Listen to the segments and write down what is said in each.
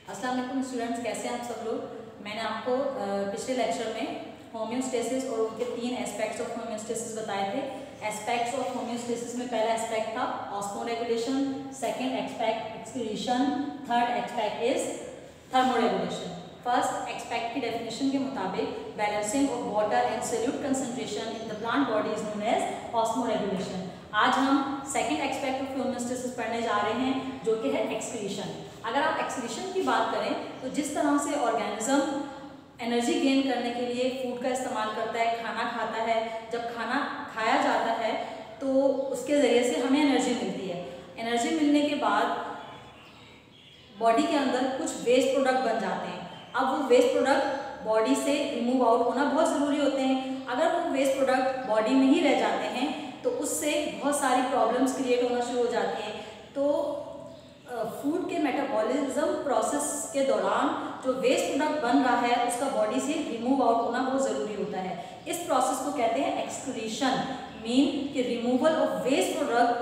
अस्सलाम वालेकुम स्टूडेंट्स, कैसे हैं आप सब लोग। मैंने आपको पिछले लेक्चर में होम्योस्टेसिस और उनके 3 एस्पेक्ट्स ऑफ होम्योस्टेसिस बताए थे। एस्पेक्ट्स ऑफ होम्योस्टेसिस में पहला एस्पेक्ट था osmoregulation, second aspect excretion, third aspect is thermoregulation. First aspect की डेफिनेशन के मुताबिक balancing of water and solute concentration in the plant body is known as osmoregulation. आज हम सेकंड एस्पेक्ट ऑफ होम्योस्टेसिस पढ़ने जा रहे हैं जो कि है एक्सक्रीशन। अगर आप एक्सक्रीशन की बात करें तो जिस तरह से ऑर्गेनिज्म एनर्जी गेन करने के लिए फूड का इस्तेमाल करता है, खाना खाता है, जब खाना खाया जाता है तो उसके ज़रिए से हमें एनर्जी मिलती है। एनर्जी मिलने के बाद बॉडी के अंदर कुछ वेस्ट प्रोडक्ट बन जाते हैं। अब वो वेस्ट प्रोडक्ट बॉडी से रिमूव आउट होना बहुत ज़रूरी होते हैं। अगर वो वेस्ट प्रोडक्ट बॉडी में ही रह जाते हैं तो उससे बहुत सारी प्रॉब्लम्स क्रिएट होना शुरू हो जाती हैं। तो फूड के मेटाबॉलिज्म प्रोसेस के दौरान जो वेस्ट प्रोडक्ट बन रहा है उसका बॉडी से रिमूव आउट होना बहुत ज़रूरी होता है। इस प्रोसेस को कहते हैं एक्सक्रीशन। मीन कि removal of waste product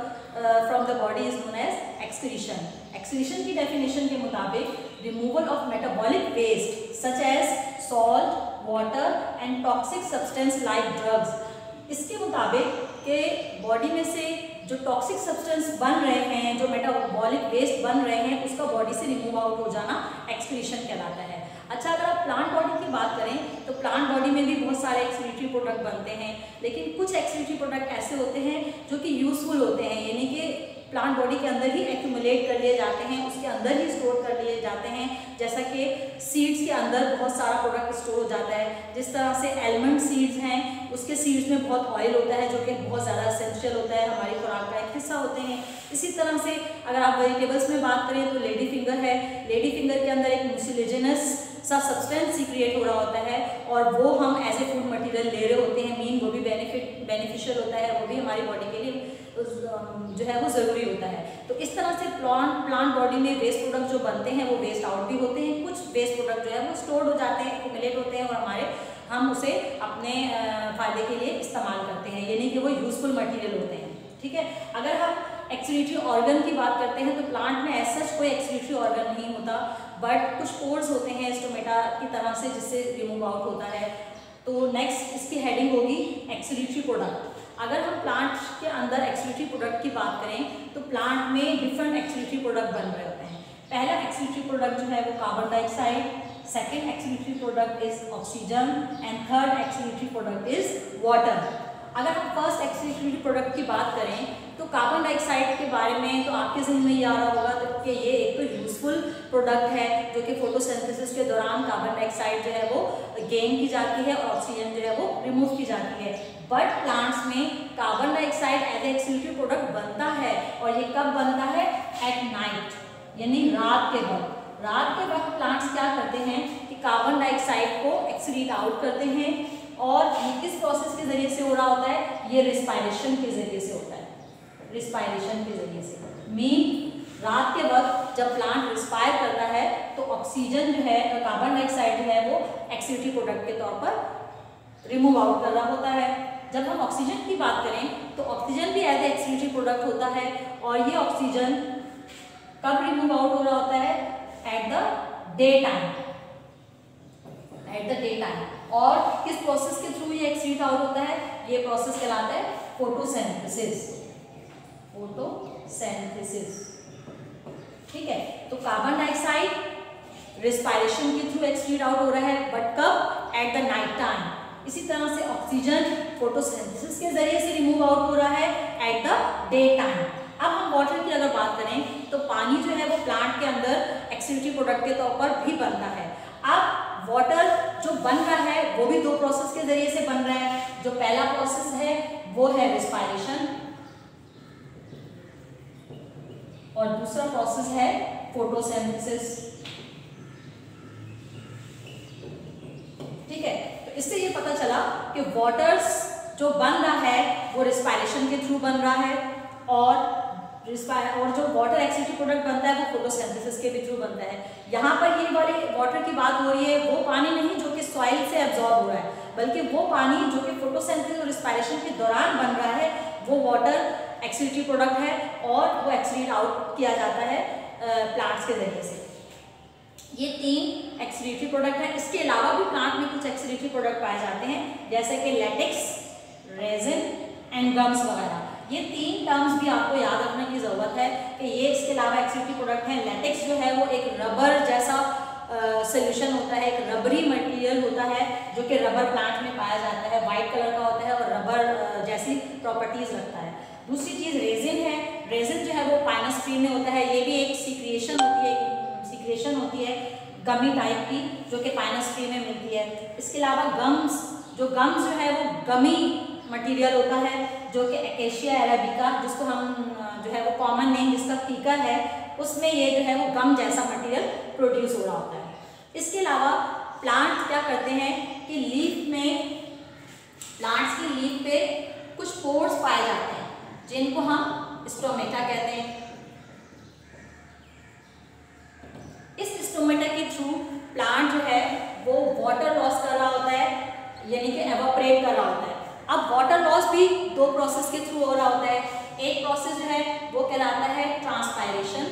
from the body is known as excretion. Excretion की डेफिनेशन के मुताबिक removal of metabolic waste such as salt, water and toxic substance like drugs. इसके मुताबिक कि बॉडी में से जो टॉक्सिक सब्सटेंस बन रहे हैं, जो मेटाबॉलिक वेस्ट बन रहे हैं, उसका बॉडी से रिमूव आउट हो जाना एक्सक्रीशन कहलाता है। अच्छा, अगर आप प्लांट बॉडी की बात करें तो प्लांट बॉडी में भी बहुत सारे एक्सक्रीटरी प्रोडक्ट बनते हैं, लेकिन कुछ एक्सक्रीटरी प्रोडक्ट ऐसे होते हैं जो कि यूजफुल होते हैं, यानी कि प्लांट बॉडी के अंदर ही एक्यूमुलेट कर लिए जाते हैं, उसके अंदर ही स्टोर कर लिए जाते हैं। जैसा कि सीड्स के अंदर बहुत सारा प्रोडक्ट स्टोर हो जाता है। जिस तरह से एलमंड सीड्स हैं, उसके सीड्स में बहुत ऑयल होता है जो कि बहुत ज़्यादा एसेंशियल होता है, हमारी खुराक का एक हिस्सा होते हैं। इसी तरह से अगर आप वेजिटेबल्स में बात करें तो लेडी फिंगर है। लेडी फिंगर के अंदर एक म्यूसिलेजिनस सा सब्सटेंस सीक्रिएट हो रहा होता है और वो हम एज ए फूड मटेरियल ले रहे होते हैं। मीन वो भी बेनिफिशियल होता है, वो भी हमारी बॉडी के लिए जो है वो ज़रूरी होता है। तो इस तरह से प्लांट बॉडी में वेस्ट प्रोडक्ट जो बनते हैं वो वेस्ट आउट भी होते हैं। कुछ वेस्ट प्रोडक्ट जो है वो स्टोर्ड हो जाते हैं, एक्यूमुलेट होते हैं और हम उसे अपने फ़ायदे के लिए इस्तेमाल करते हैं, यानी कि वो यूजफुल मटेरियल होते हैं। ठीक है, अगर हम एक्सक्रीटरी ऑर्गन की बात करते हैं तो प्लांट में ऐसा कोई एक्सक्रीटरी ऑर्गन नहीं होता, बट कुछ पोर्स होते हैं स्टोमेटा की तरह से जिससे रिमूव आउट होता है। तो नेक्स्ट इसकी हेडिंग होगी एक्सक्रीटरी प्रोडक्ट। अगर हम प्लांट के अंदर एक्सक्रीटरी प्रोडक्ट की बात करें तो प्लांट में डिफरेंट एक्सक्रीटरी प्रोडक्ट बन रहे होते हैं। पहला एक्सक्रीटरी प्रोडक्ट जो है वो carbon dioxide, second excretory product is oxygen and third excretory product is water. अगर हम फर्स्ट एक्सक्रीटरी प्रोडक्ट की बात करें तो कार्बन डाइऑक्साइड के बारे में तो आपके जहन में ये आ रहा होगा तो कि ये एक तो यूजफुल प्रोडक्ट है जो कि फोटोसिंथेसिस के दौरान कार्बन डाइऑक्साइड जो है वो गेन की जाती है और ऑक्सीजन जो है वो रिमूव की जाती है। बट प्लांट्स में carbon dioxide as a excretory product बनता है और ये कब बनता है? एट नाइट, यानी रात के वक्त। रात के वक्त प्लांट्स क्या करते हैं कि कार्बन डाइऑक्साइड को एक्सक्रीट आउट करते हैं और ये किस प्रोसेस के जरिए से हो रहा होता है? ये रिस्पायरेशन के जरिए से होता है। रिस्पायरेशन के जरिए से मीन रात के वक्त जब प्लांट रिस्पायर करता है तो ऑक्सीजन जो है, कार्बन डाइऑक्साइड जो है वो एक्सक्रीटरी प्रोडक्ट के तौर पर रिमूव आउट कर रहा होता है। जब हम ऑक्सीजन की बात करें तो ऑक्सीजन भी एज ए एक्सक्रीटरी प्रोडक्ट होता है और ये ऑक्सीजन कब रिमूव आउट हो रहा होता है? At the day time. At the day time. और किस प्रोसेस के थ्रू ये एक्सक्रीट आउट होता है? ये प्रोसेस कहलाता है फोटोसिंथेसिस। फोटोसिंथेसिस, ठीक है। तो कार्बन डाइऑक्साइड रिस्पायरेशन के थ्रू एक्सक्रीट आउट हो रहा है, बट कब? At the night time. इसी तरह से ऑक्सीजन फोटोसिंथेसिस के जरिए से रिमूव आउट हो रहा है एट द डे टाइम। अब हम वाटर की अगर बात करें तो पानी जो है वो प्लांट के अंदर एक्सक्रीटरी प्रोडक्ट के तौर पर भी बनता है। अब वाटर जो बन रहा है वो भी 2 प्रोसेस के जरिए से बन रहा है। जो पहला प्रोसेस है वो है रिस्पायरेशन और दूसरा प्रोसेस है फोटोसिंथेसिस। ठीक है, तो इससे ये पता चला कि वाटर्स जो बन रहा है वो रिस्पायरेशन के थ्रू बन रहा है और जो वाटर एक्सक्रीटरी प्रोडक्ट बनता है वो फोटोसिंथेसिस के भी थ्रू बनता है। यहाँ पर ये वाले वाटर की बात हो रही है, वो पानी नहीं जो कि सॉइल से एब्जॉर्ब हो रहा है, बल्कि वो पानी जो कि फोटोसिंथेसिस और रिस्पायरेशन के दौरान बन रहा है वो वाटर एक्सक्रीटरी प्रोडक्ट है और वो एक्सक्रीट आउट किया जाता है प्लांट्स के जरिए से। ये 3 एक्सक्रीटरी प्रोडक्ट है। इसके अलावा भी प्लांट में कुछ एक्सक्रीटरी प्रोडक्ट पाए जाते हैं जैसे कि लेटेक्स, रेजिन एंड गम्स वगैरह। ये 3 टर्म्स भी आपको याद रखने की जरूरत है कि ये इसके अलावा एक्सक्रीटरी प्रोडक्ट हैं। लेटेक्स जो है वो एक रबर जैसा सोल्यूशन होता है, एक रबरी मटेरियल होता है जो कि रबर प्लांट में पाया जाता है, वाइट कलर का होता है और रबर जैसी प्रॉपर्टीज रखता है। दूसरी चीज रेजिन है। रेजिन जो है वो पाइनस ट्री में होता है, ये भी एक सीक्रेशन होती है गमी टाइप की जो कि पाइनस ट्री में मिलती है। इसके अलावा गम्स जो है वो गमी मटेरियल होता है जो कि एकेशिया अरेबिका, जिसको हम जो है वो कॉमन नेम जिसका कीकर है, उसमें ये जो है वो गम जैसा मटेरियल प्रोड्यूस हो रहा होता है। इसके अलावा प्लांट क्या करते हैं कि लीफ में, प्लांट्स की लीफ पे कुछ पोर्स पाए जाते हैं जिनको हम स्टोमेटा कहते हैं। इस स्टोमेटा के थ्रू प्लांट जो है वो वाटर लॉस कर रहा होता है, यानी कि एवापोरेट कर रहा होता है। अब वाटर लॉस भी 2 प्रोसेस के थ्रू हो रहा होता है। एक प्रोसेस जो है वो कहलाता है ट्रांसपायरेशन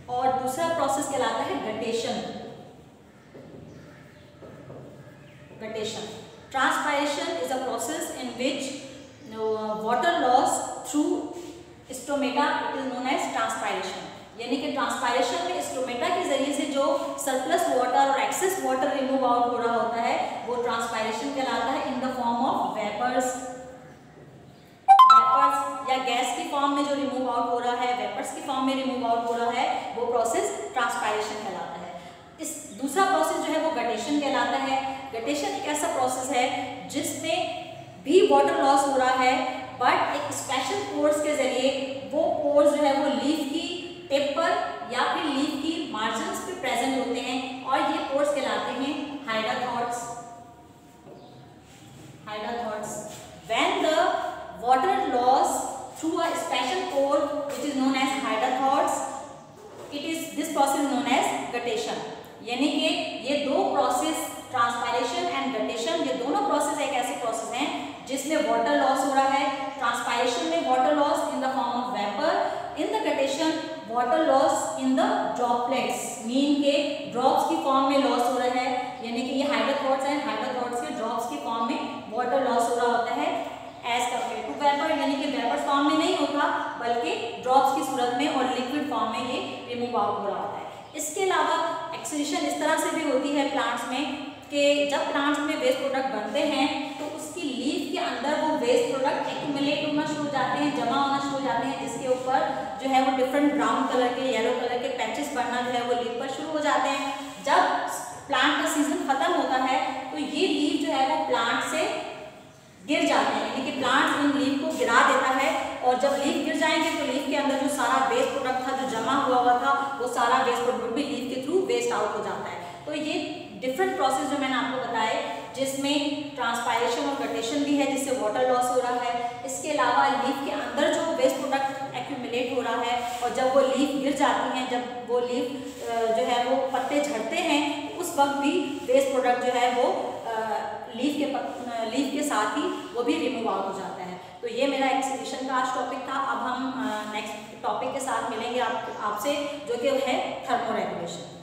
और दूसरा प्रोसेस कहलाता है guttation. Transpiration is a process in which water loss through stomata, it is known as transpiration. यानी कि ट्रांसपायरेशन में स्टोमेटा के जरिए से जो सरप्लस वाटर और एक्सेस वाटर रिमूव आउट हो रहा होता है वो ट्रांसपायरेशन कहलाता है in the form of vapours या गैस की फॉर्म में जो रिमूव आउट हो रहा है, वेपर्स की फॉर्म में रिमूव आउट हो रहा है, वो प्रोसेस ट्रांसपायरेशन कहलाता है। इस दूसरा प्रोसेस जो है वो गटेशन कहलाता है। गटेशन एक ऐसा प्रोसेस है जिसमें भी वाटर लॉस हो रहा है बट एक स्पेशल पोर्स के जरिए वो पोर्स जो है वो लीफ की टिप पर या फिर लीफ की मार्जिन्स पे प्रेजेंट होते हैं और ये पोर्स कहलाते हैं हाइड्रोथॉट्स। When the water loss through a special pore which is known as hydrothots, this process is known as guttation। यानी कि ये 2 प्रोसेस ट्रांसपायरेशन एंड गटेशन, ये दोनों प्रोसेस एक ऐसे प्रोसेस हैं जिसमें वाटर लॉस हो रहा है। ट्रांसपायरेशन में water loss in the form of vapour, in the guttation water loss in the droplets, mean के ड्रॉप्स की फॉर्म में लॉस हो रहा है। यानी कि ये हाइड्रोथॉट्स हैं, हाइड्रोथॉट्स के ड्रॉप्स की फॉर्म में वाटर लॉस हो रहा होता है एज कम्पेयर टू वेपर, यानी कि वेपर फॉर्म में नहीं होता बल्कि ड्रॉप्स की सूरत में और लिक्विड फॉर्म में ये रिमूव आउट हो रहा होता है। इसके अलावा एक्सक्रीशन इस तरह से भी होती है प्लांट्स में कि जब प्लांट्स में वेस्ट प्रोडक्ट बनते हैं तो उसकी लीफ के अंदर वो वेस्ट प्रोडक्ट एक्यूमुलेट होना शुरू हो जाते हैं, जमा होना शुरू हो जाते हैं, जिसके ऊपर जो है वो डिफरेंट ब्राउन कलर के, येलो कलर के पैचेस बनना जो है वो लीफ पर शुरू हो जाते हैं। जब प्लांट का सीजन खत्म होता है तो ये लीफ जो है वो प्लांट से गिर जाते हैं, यानी कि प्लांट इन लीफ को गिरा देता है और जब लीफ गिर जाएंगे तो लीफ के अंदर जो सारा वेस्ट प्रोडक्ट था, जो जमा हुआ था, वो सारा वेस्ट प्रोडक्ट भी लीफ के थ्रू वेस्ट आउट हो जाता है। तो ये डिफरेंट प्रोसेस जो मैंने आपको बताए जिसमें ट्रांसपायरेशन और गटेशन भी है जिससे वाटर लॉस हो रहा है। इसके अलावा लीफ के अंदर जो वेस्ट प्रोडक्ट एक्यूमुलेट हो रहा है और जब वो लीफ गिर जाती हैं, जब वो लीफ जो है वो पत्ते झड़ते हैं उस वक्त भी वेस्ट प्रोडक्ट जो है वो लीफ के साथ ही वो भी रिमूव आउट हो जाता है। तो ये मेरा एक्सक्रीशन का आज टॉपिक था। अब हम नेक्स्ट टॉपिक के साथ मिलेंगे आपसे जो कि है थर्मो रेगुलेशन।